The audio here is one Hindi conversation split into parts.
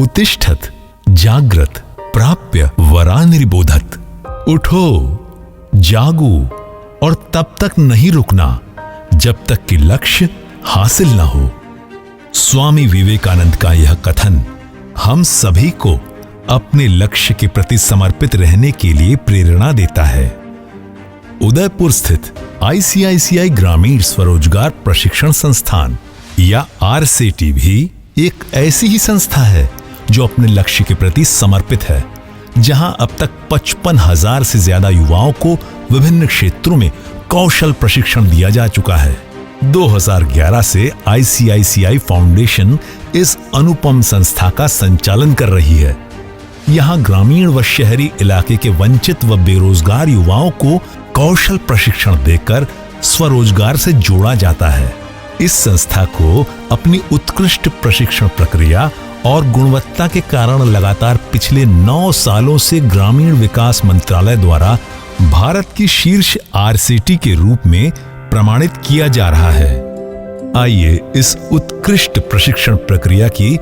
उत्तिष्ठत जाग्रत प्राप्य वरानिर्बोधत। उठो, जागो और तब तक नहीं रुकना जब तक कि लक्ष्य हासिल न हो। स्वामी विवेकानंद का यह कथन हम सभी को अपने लक्ष्य के प्रति समर्पित रहने के लिए प्रेरणा देता है। उदयपुर स्थित आईसीआईसीआई ग्रामीण स्वरोजगार प्रशिक्षण संस्थान या आरसीटी भी एक ऐसी ही संस्था है जो अपने लक्ष्य के प्रति समर्पित है, जहां अब तक 55,000 से ज्यादा युवाओं को विभिन्न क्षेत्रों में कौशल प्रशिक्षण दिया जा चुका है। 2011 से आईसीआईसीआई फाउंडेशन इस अनुपम संस्था का संचालन कर रही है। यहां ग्रामीण व शहरी इलाके के वंचित व बेरोजगार युवाओं को कौशल प्रशिक्षण देकर स्वरोजगार से जोड़ा जाता है। इस संस्था को अपनी उत्कृष्ट प्रशिक्षण प्रक्रिया और गुणवत्ता के कारण लगातार पिछले 9 सालों से ग्रामीण विकास मंत्रालय द्वारा भारत की शीर्ष आरसीटी के रूप में प्रमाणित किया जा रहा है। आइए इस उत्कृष्ट प्रशिक्षण प्रक्रिया की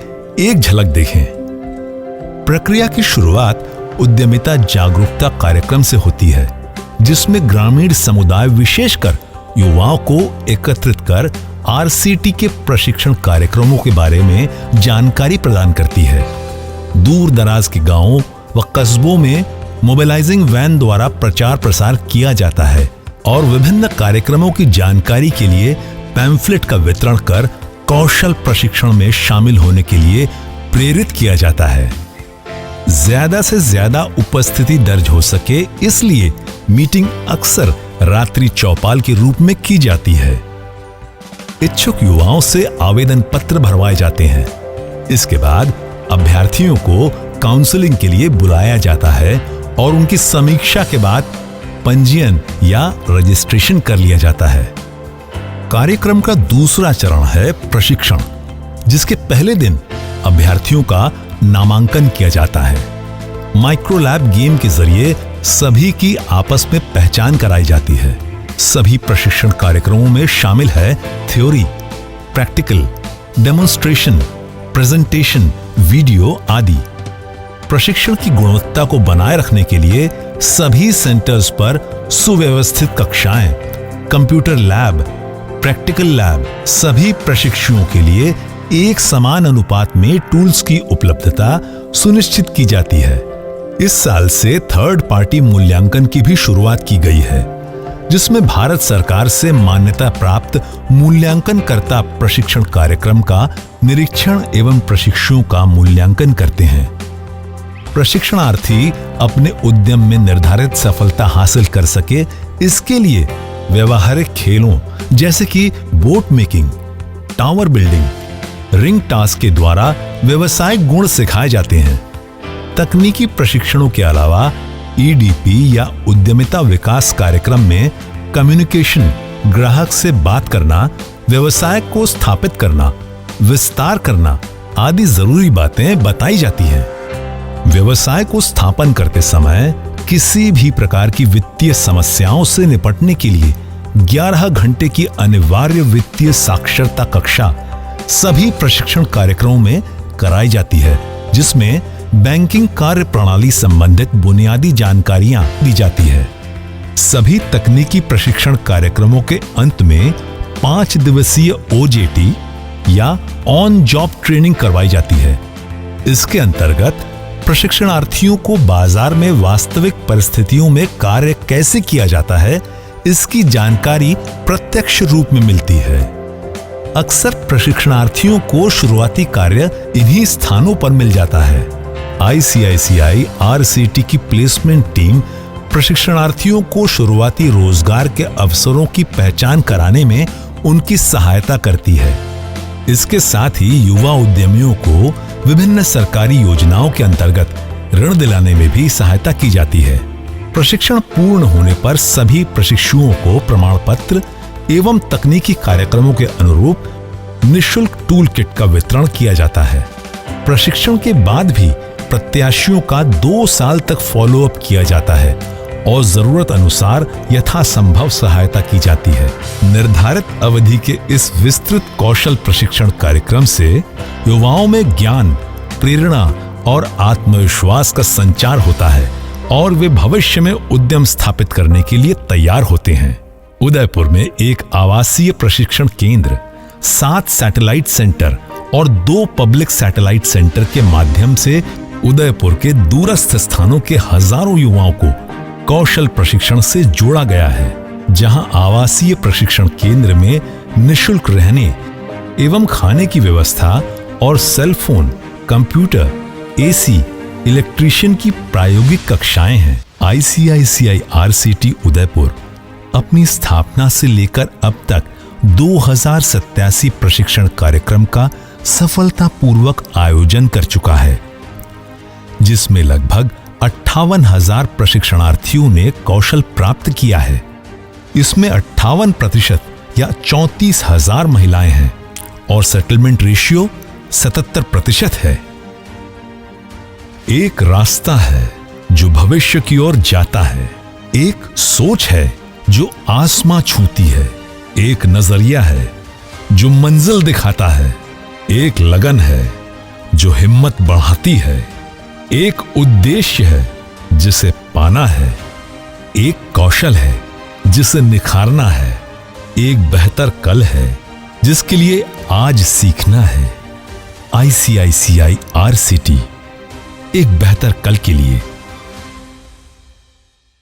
एक झलक देखें। प्रक्रिया की शुरुआत उद्यमिता जागरूकता कार्यक्रम से होती है, जिसमें ग्रामीण समुदाय विशेषकर युवाओं को एकत्रित कर आरसीटी के प्रशिक्षण कार्यक्रमों के बारे में जानकारी प्रदान करती है। दूर दराज के गांवों व कस्बों में मोबिलाइजिंग वैन द्वारा प्रचार प्रसार किया जाता है और विभिन्न कार्यक्रमों की जानकारी के लिए पैम्फलेट का वितरण कर कौशल प्रशिक्षण में शामिल होने के लिए प्रेरित किया जाता है। ज्यादा से ज्यादा उपस्थिति दर्ज हो सके, इसलिए मीटिंग अक्सर रात्रि चौपाल के रूप में की जाती है। इच्छुक युवाओं से आवेदन पत्र भरवाए जाते हैं। इसके बाद अभ्यर्थियों को काउंसलिंग के लिए बुलाया जाता है और उनकी समीक्षा के बाद पंजीयन या रजिस्ट्रेशन कर लिया जाता है। कार्यक्रम का दूसरा चरण है प्रशिक्षण, जिसके पहले दिन अभ्यर्थियों का नामांकन किया जाता है। माइक्रो लैब गेम के जरिए सभी की आपस में पहचान कराई जाती है। सभी प्रशिक्षण कार्यक्रमों में शामिल है theory, practical, demonstration, presentation, video आदि। प्रशिक्षण की गुणवत्ता को बनाए रखने के लिए सभी सेंटर्स पर सुव्यवस्थित कक्षाएं, कंप्यूटर लैब, प्रैक्टिकल लैब, सभी प्रशिक्षुओं के लिए एक समान अनुपात में टूल्स की उपलब्धता सुनिश्चित की जाती है। इस साल से थर्ड पार्टी मूल्यांकन की भी शुरुआत की गई है, जिसमें भारत सरकार से मान्यता प्राप्त मूल्यांकनकर्ता प्रशिक्षण कार्यक्रम का निरीक्षण एवं प्रशिक्षुओं का मूल्यांकन करते हैं। प्रशिक्षणार्थी अपने उद्यम में निर्धारित सफलता हासिल कर सके, इसके लिए व्यवहारिक खेलों जैसे कि boat making, tower building, ring task के द्वारा व्यवसायिक गुण सिखाए जाते हैं। तकनीकी प्रशिक्षणों के अलावा ईडीपी या उद्यमिता विकास कार्यक्रम में कम्युनिकेशन, ग्राहक से बात करना, व्यवसाय को स्थापित करना, विस्तार करना आदि जरूरी बातें बताई जाती हैं। व्यवसाय को स्थापन करते समय किसी भी प्रकार की वित्तीय समस्याओं से निपटने के लिए 11 घंटे की अनिवार्य वित्तीय साक्षरता कक्षा सभी प्रशिक्षण कार्यक्रमों में कराई जाती है, जिसमें बैंकिंग कार्य प्रणाली संबंधित बुनियादी जानकारियां दी जाती है। सभी तकनीकी प्रशिक्षण कार्यक्रमों के अंत में 5 दिवसीय ओजेटी या ऑन जॉब ट्रेनिंग करवाई जाती है। इसके अंतर्गत प्रशिक्षणार्थियों को बाजार में वास्तविक परिस्थितियों में कार्य कैसे किया जाता है, इसकी जानकारी प्रत्यक्ष रूप में मिलती है। अक्सर प्रशिक्षणार्थियों को शुरुआती कार्य इन्हीं स्थानों पर मिल जाता है। आईसीआईसीआई आरसीटी की प्लेसमेंट टीम प्रशिक्षणार्थियों को शुरुआती रोजगार के अवसरों की पहचान कराने में उनकी सहायता करती है। इसके साथ ही युवा उद्यमियों को विभिन्न सरकारी योजनाओं के अंतर्गत ऋण दिलाने में भी सहायता की जाती है। प्रशिक्षण पूर्ण होने पर सभी प्रशिक्षुओं को प्रमाण पत्र एवं तकनीकी कार्यक्रमों के अनुरूप निःशुल्क टूल किट का वितरण किया जाता है। प्रशिक्षण के बाद भी प्रत्याशियों का 2 साल तक फॉलोअप किया जाता है और जरूरत अनुसार यथासंभव सहायता की जाती है। निर्धारित अवधि के इस विस्तृत कौशल प्रशिक्षण कार्यक्रम से युवाओं में ज्ञान, प्रेरणा और आत्मविश्वास का संचार होता है और वे भविष्य में उद्यम स्थापित करने के लिए तैयार होते हैं। उदयपुर में एक आवासीय प्रशिक्षण केंद्र, 7 सैटेलाइट सेंटर और 2 पब्लिक सैटेलाइट सेंटर के माध्यम से उदयपुर के दूरस्थ स्थानों के हजारों युवाओं को कौशल प्रशिक्षण से जोड़ा गया है, जहां आवासीय प्रशिक्षण केंद्र में निःशुल्क रहने एवं खाने की व्यवस्था और cell phone, computer, AC, electrician की प्रायोगिक कक्षाएं हैं। ICICI RCT उदयपुर अपनी स्थापना से लेकर अब तक 2087 प्रशिक्षण कार्यक्रम का सफलतापूर्वक आयोजन कर चुका है, जिसमें लगभग 58,000 प्रशिक्षणार्थियों ने कौशल प्राप्त किया है। इसमें 58% या 34,000 महिलाएं हैं और सेटलमेंट रेशियो 77% है। एक रास्ता है जो भविष्य की ओर जाता है, एक सोच है जो आसमां छूती है, एक नजरिया है जो मंजिल दिखाता है, एक लगन है जो हिम्मत बढ़ाती है, एक उद्देश्य है जिसे पाना है, एक कौशल है जिसे निखारना है, एक बेहतर कल है जिसके लिए आज सीखना है। ICICI RCT, एक बेहतर कल के लिए